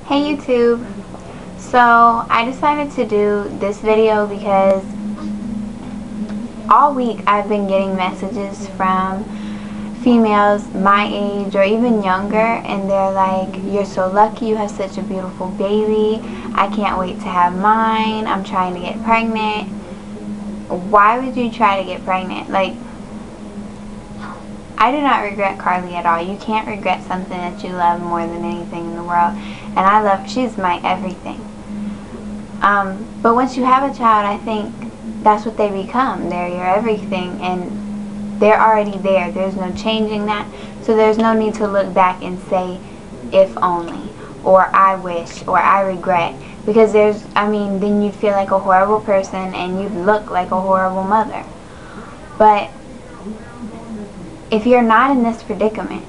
Hey YouTube. So I decided to do this video because all week I've been getting messages from females my age or even younger, and they're like, "You're so lucky, you have such a beautiful baby. I can't wait to have mine. I'm trying to get pregnant." Why would you try to get pregnant? Like, I do not regret Carly at all. You can't regret something that you love more than anything in the world. And she's my everything. But once you have a child, I think that's what they become. They're your everything, and they're already there. There's no changing that. So there's no need to look back and say, if only, or I wish, or I regret. Because then you'd feel like a horrible person and you'd look like a horrible mother. But if you're not in this predicament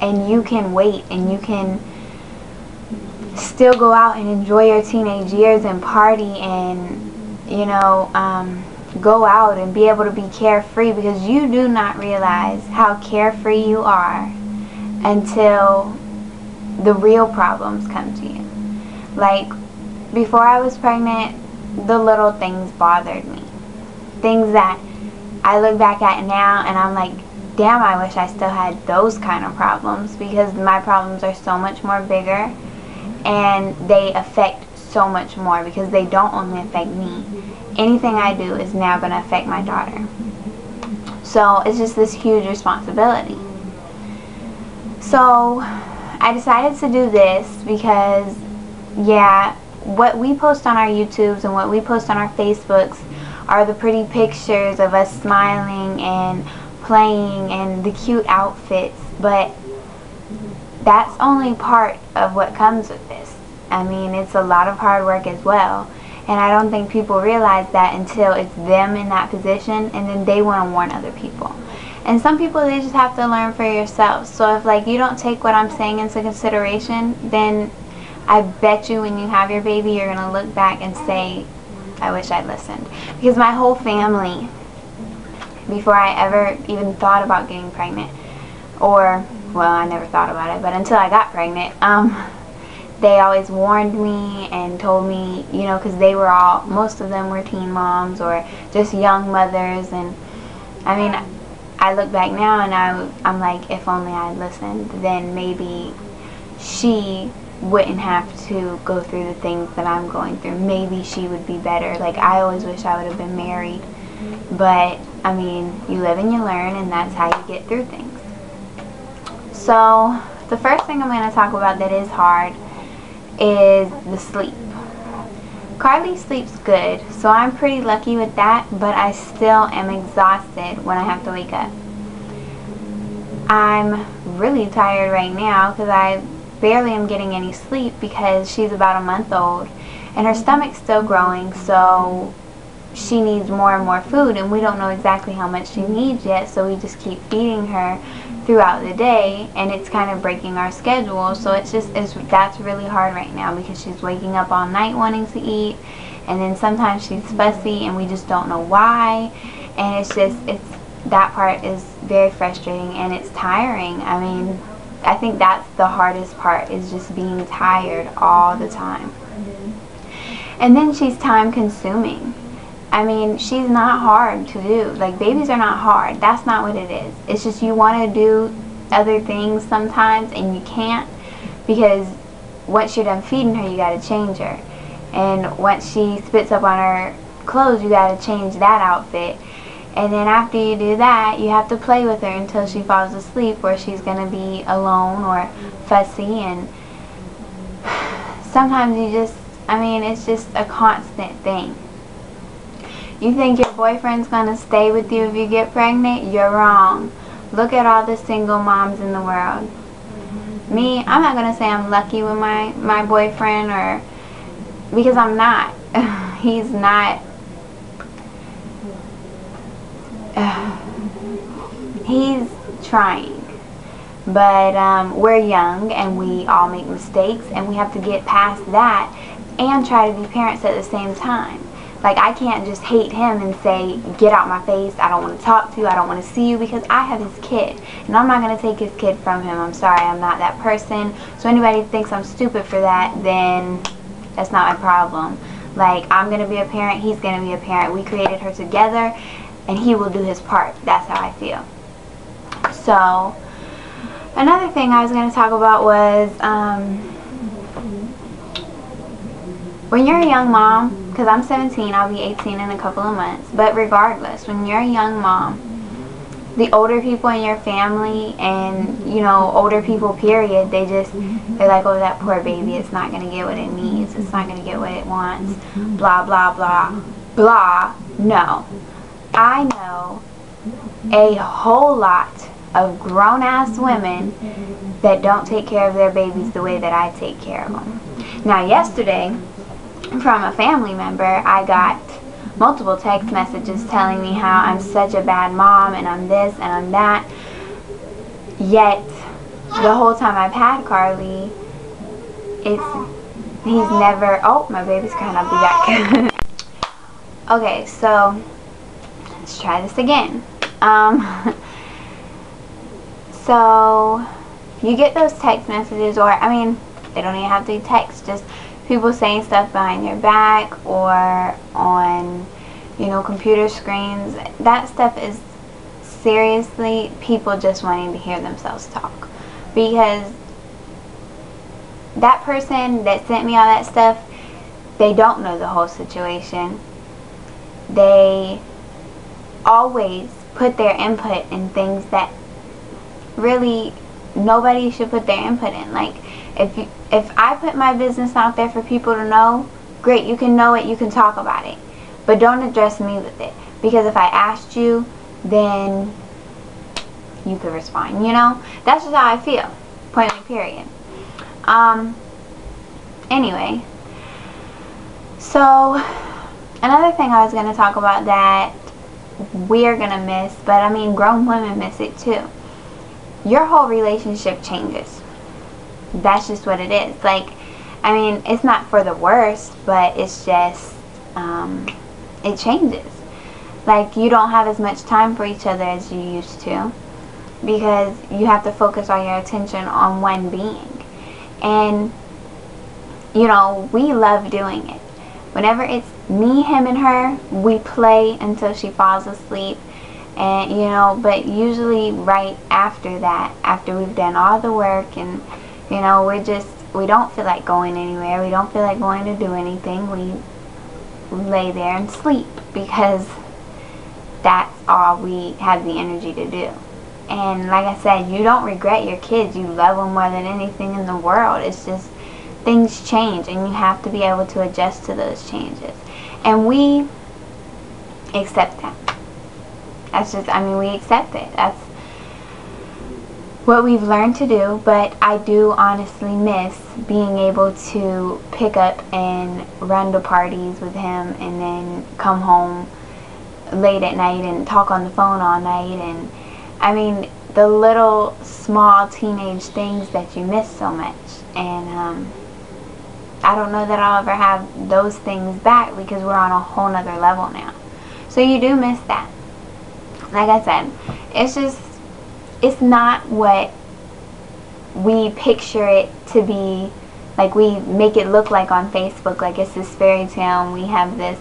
and you can wait and you can still go out and enjoy your teenage years and party and go out and be able to be carefree, because you do not realize how carefree you are until the real problems come to you. Like, before I was pregnant, the little things bothered me. Things that I look back at now and I'm like, damn, I wish I still had those kind of problems, because my problems are so much more bigger and they affect so much more, because they don't only affect me. Anything I do is now going to affect my daughter. So it's just this huge responsibility. So I decided to do this because, yeah, what we post on our YouTubes and what we post on our Facebooks are the pretty pictures of us smiling and playing and the cute outfits, but that's only part of what comes with this. I mean, it's a lot of hard work as well, and I don't think people realize that until it's them in that position, and then they want to warn other people. And some people, they just have to learn for yourself. So if you don't take what I'm saying into consideration, then I bet you when you have your baby, you're going to look back and say, I wish I'd listened. Because my whole family, before I ever even thought about getting pregnant, or, well, I never thought about it, but until I got pregnant, they always warned me and told me, because most of them were teen moms or just young mothers. And I mean, I look back now and I'm like, if only I had listened, then maybe she wouldn't have to go through the things that I'm going through. Maybe she would be better. Like, I always wish I would have been married. But, I mean, you live and you learn, and that's how you get through things. So, the first thing I'm going to talk about that is hard is the sleep. Carly sleeps good, so I'm pretty lucky with that, but I still am exhausted when I have to wake up. I'm really tired right now because I barely am getting any sleep because she's about a month old and her stomach's still growing, so she needs more and more food, and we don't know exactly how much she needs yet, so we just keep feeding her throughout the day, and it's kind of breaking our schedule. So that's really hard right now, because she's waking up all night wanting to eat, and then sometimes she's fussy and we just don't know why, and that part is very frustrating and it's tiring. I mean, I think that's the hardest part, is just being tired all the time. And then she's time consuming. I mean, she's not hard to do. Like, babies are not hard. That's not what it is. It's just you want to do other things sometimes and you can't, because once you're done feeding her, you got to change her. And once she spits up on her clothes, you got to change that outfit. And then after you do that, you have to play with her until she falls asleep, or she's going to be alone or fussy. And sometimes it's just a constant thing. You think your boyfriend's going to stay with you if you get pregnant? You're wrong. Look at all the single moms in the world. Me, I'm not going to say I'm lucky with my boyfriend, because I'm not. He's not. He's trying. But we're young and we all make mistakes, and we have to get past that and try to be parents at the same time. Like, I can't just hate him and say, get out my face, I don't want to talk to you, I don't want to see you, because I have his kid. And I'm not going to take his kid from him. I'm sorry, I'm not that person. So anybody who thinks I'm stupid for that, then that's not my problem. Like, I'm going to be a parent, he's going to be a parent. We created her together, and he will do his part. That's how I feel. So, another thing I was going to talk about was, when you're a young mom, because I'm 17, I'll be 18 in a couple of months, but regardless, when you're a young mom, the older people in your family, and, you know, older people period, they're like, oh, that poor baby, it's not going to get what it needs, it's not going to get what it wants, blah, blah, blah, blah. No. I know a whole lot of grown-ass women that don't take care of their babies the way that I take care of them. Now, yesterday, from a family member, I got multiple text messages telling me how I'm such a bad mom and I'm this and I'm that. Yet, the whole time I've had Carly, he's never, oh, my baby's crying, I'll be back. Okay, so, let's try this again. So, you get those text messages, or, I mean, they don't even have to be text, just people saying stuff behind your back or on, you know, computer screens. That stuff is seriously people just wanting to hear themselves talk. Because that person that sent me all that stuff, they don't know the whole situation. They always put their input in things that really nobody should put their input in. Like, if I put my business out there for people to know, great, you can know it, you can talk about it. But don't address me with it. Because if I asked you, then you could respond, you know? That's just how I feel. Point blank, period. Anyway. So, another thing I was going to talk about that we're going to miss, but I mean grown women miss it too. Your whole relationship changes. That's just what it is. Like, I mean, it's not for the worst, but it's just, it changes. Like, you don't have as much time for each other as you used to, because you have to focus all your attention on one being. And, you know, we love doing it. Whenever it's me, him, and her, we play until she falls asleep. And, you know, but usually right after that, after we've done all the work and, you know, we don't feel like going anywhere. We don't feel like going to do anything. We lay there and sleep, because that's all we have the energy to do. And like I said, you don't regret your kids. You love them more than anything in the world. It's just things change, and you have to be able to adjust to those changes. And we accept that. That's just, I mean, we accept it. That's what we've learned to do. But I do honestly miss being able to pick up and run to parties with him, and then come home late at night and talk on the phone all night. And I mean, the little small teenage things that you miss so much. And I don't know that I'll ever have those things back, because we're on a whole nother level now. So you do miss that. Like I said, it's just, it's not what we picture it to be. Like, we make it look like on Facebook, like it's this fairy tale, and we have this,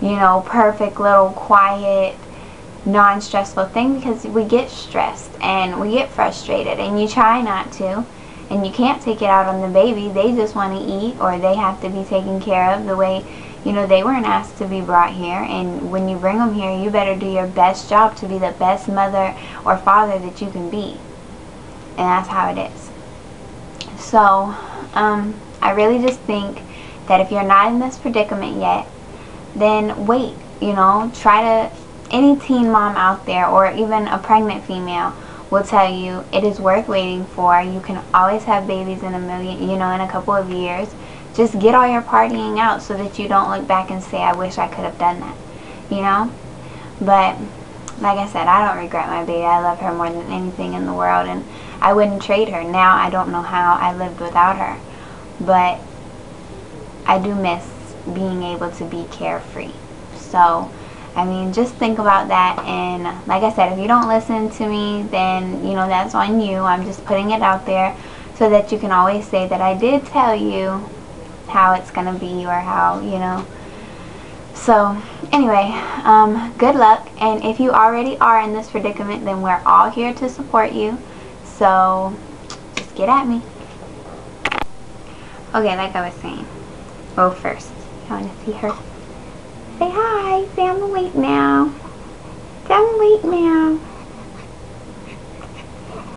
you know, perfect little quiet, non-stressful thing, because we get stressed and we get frustrated, and you try not to, and you can't take it out on the baby. They just want to eat, or they have to be taken care of the way, you know, they weren't asked to be brought here. And when you bring them here, you better do your best job to be the best mother or father that you can be. And that's how it is. So, I really just think that if you're not in this predicament yet, then wait, you know, try to, any teen mom out there, or even a pregnant female, will tell you it is worth waiting for. You can always have babies in a couple of years. Just get all your partying out so that you don't look back and say, I wish I could have done that, you know? But, like I said, I don't regret my baby. I love her more than anything in the world, and I wouldn't trade her. Now, I don't know how I lived without her, but I do miss being able to be carefree. So I mean, just think about that. And like I said, if you don't listen to me, then you know that's on you. I'm just putting it out there so that you can always say that I did tell you how it's gonna be, or how, you know. So anyway, good luck. And if you already are in this predicament, then we're all here to support you. So just get at me. Okay, like I was saying, well, first I want to see her. Say hi. Say I'm awake now. Say I'm awake now.